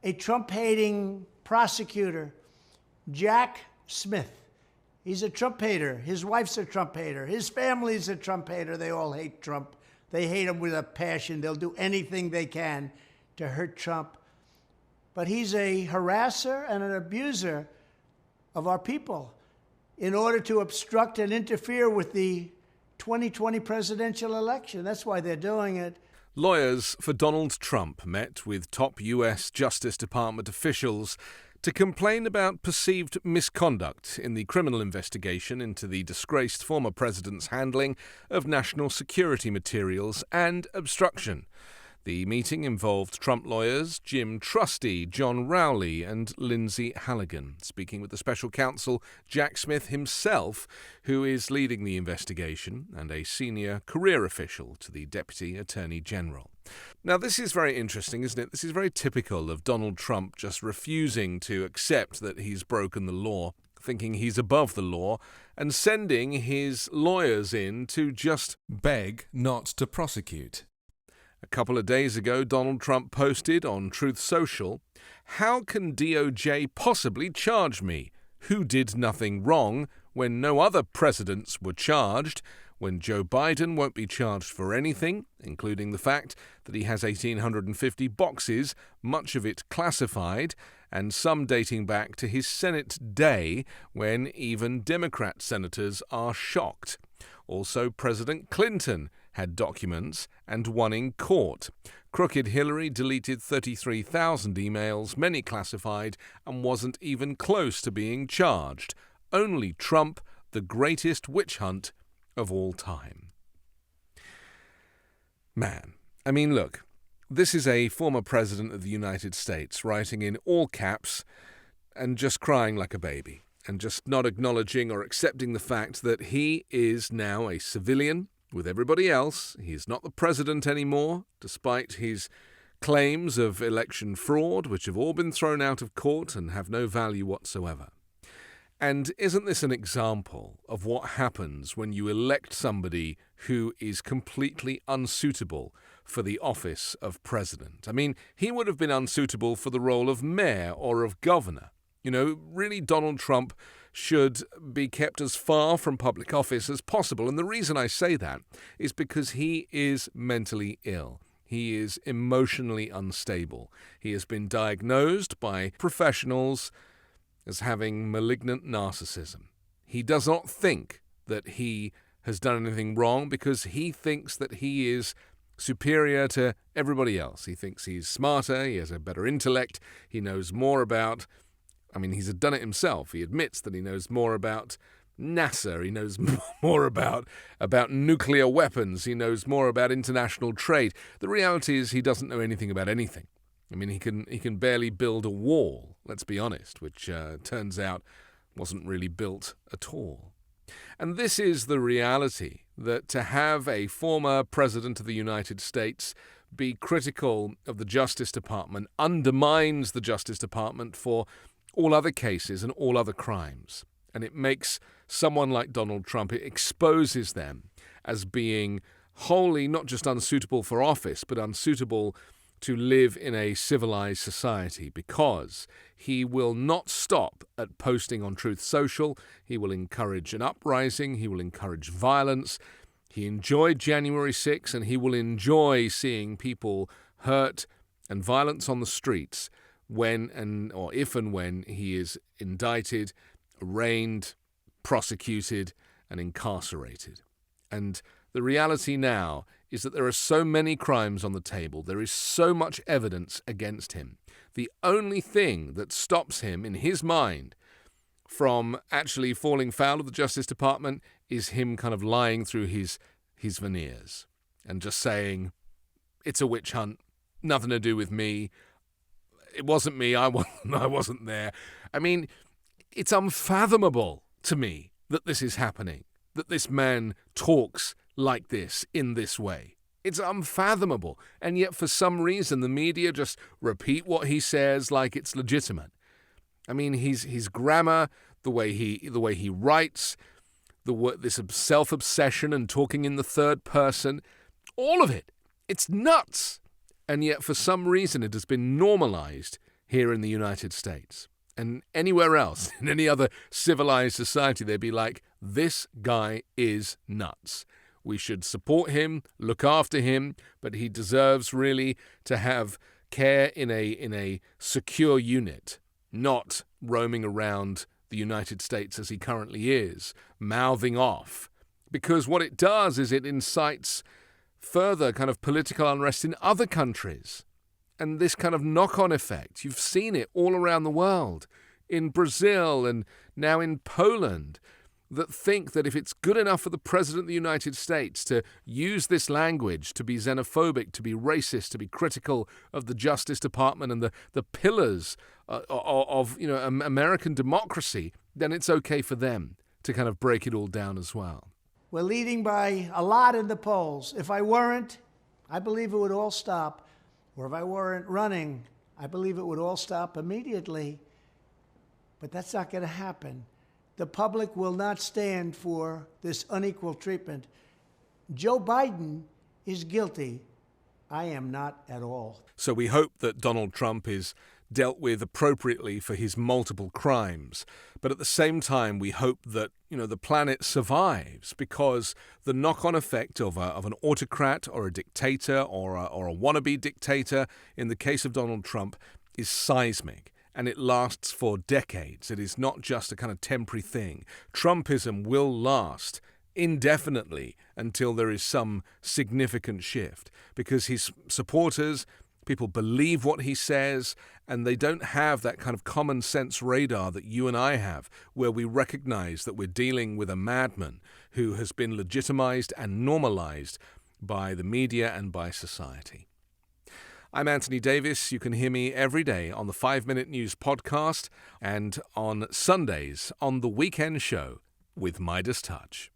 a Trump-hating prosecutor, Jack Smith. He's a Trump hater. His wife's a Trump hater. His family's a Trump hater. They all hate Trump. They hate him with a passion. They'll do anything they can to hurt Trump. But he's a harasser and an abuser of our people in order to obstruct and interfere with the 2020 presidential election. That's why they're doing it. Lawyers for Donald Trump met with top U.S. Justice Department officials to complain about perceived misconduct in the criminal investigation into the disgraced former president's handling of national security materials and obstruction. The meeting involved Trump lawyers Jim Trusty, John Rowley and Lindsay Halligan, speaking with the special counsel Jack Smith himself, who is leading the investigation, and a senior career official to the Deputy Attorney General. Now, this is very interesting, isn't it? This is very typical of Donald Trump just refusing to accept that he's broken the law, thinking he's above the law, and sending his lawyers in to just beg not to prosecute. A couple of days ago, Donald Trump posted on Truth Social, "How can DOJ possibly charge me, who did nothing wrong, when no other presidents were charged, when Joe Biden won't be charged for anything, including the fact that he has 1,850 boxes, much of it classified, and some dating back to his Senate day, when even Democrat senators are shocked. Also, President Clinton had documents and won in court. Crooked Hillary deleted 33,000 emails, many classified, and wasn't even close to being charged. Only Trump, the greatest witch hunt of all time." Man, I mean, look, this is a former president of the United States writing in all caps and just crying like a baby, and just not acknowledging or accepting the fact that he is now a civilian with everybody else. He is not the president anymore, despite his claims of election fraud, which have all been thrown out of court and have no value whatsoever. And isn't this an example of what happens when you elect somebody who is completely unsuitable for the office of president? I mean, he would have been unsuitable for the role of mayor or of governor. You know, really, Donald Trump should be kept as far from public office as possible. And the reason I say that is because he is mentally ill. He is emotionally unstable. He has been diagnosed by professionals as having malignant narcissism. He does not think that he has done anything wrong because he thinks that he is superior to everybody else. He thinks he's smarter, he has a better intellect, he knows more about... he's done it himself. He admits that he knows more about NASA. He knows more about nuclear weapons. He knows more about international trade. The reality is he doesn't know anything about anything. He can barely build a wall, let's be honest, which turns out wasn't really built at all. And this is the reality, that to have a former president of the United States be critical of the Justice Department undermines the Justice Department for all other cases and all other crimes. And it makes someone like Donald Trump, it exposes them as being wholly not just unsuitable for office, but unsuitable to live in a civilized society, because he will not stop at posting on Truth Social. He will encourage an uprising. He will encourage violence. He enjoyed January 6th, and he will enjoy seeing people hurt and violence on the streets if and when he is indicted, arraigned, prosecuted, and incarcerated. And the reality now is that there are so many crimes on the table. There is so much evidence against him. The only thing that stops him, in his mind, from actually falling foul of the Justice Department is him kind of lying through his veneers and just saying, it's a witch hunt, nothing to do with me. It wasn't me. I wasn't there. It's unfathomable to me that this is happening, that this man talks like this, in this way. It's unfathomable. And yet, for some reason, the media just repeat what he says like it's legitimate. His grammar, the way he writes, this self-obsession and talking in the third person, all of it. It's nuts. And yet, for some reason, it has been normalized here in the United States. And anywhere else, in any other civilized society, they'd be like, this guy is nuts. We should support him, look after him, but he deserves really to have care in a secure unit, not roaming around the United States as he currently is, mouthing off. Because what it does is it incites further kind of political unrest in other countries. And this kind of knock-on effect, you've seen it all around the world, in Brazil and now in Poland, that think that if it's good enough for the President of the United States to use this language, to be xenophobic, to be racist, to be critical of the Justice Department and the pillars of American democracy, then it's okay for them to kind of break it all down as well. We're leading by a lot in the polls. If I weren't, I believe it would all stop. Or if I weren't running, I believe it would all stop immediately. But that's not going to happen. The public will not stand for this unequal treatment. Joe Biden is guilty. I am not at all. So we hope that Donald Trump is dealt with appropriately for his multiple crimes. But at the same time, we hope that, the planet survives, because the knock-on effect of an autocrat or a dictator or a wannabe dictator, in the case of Donald Trump, is seismic. And it lasts for decades. It is not just a kind of temporary thing. Trumpism will last indefinitely until there is some significant shift, because his supporters, people believe what he says, and they don't have that kind of common sense radar that you and I have, where we recognize that we're dealing with a madman who has been legitimized and normalized by the media and by society. I'm Anthony Davis. You can hear me every day on the 5-Minute News podcast and on Sundays on The Weekend Show with Midas Touch.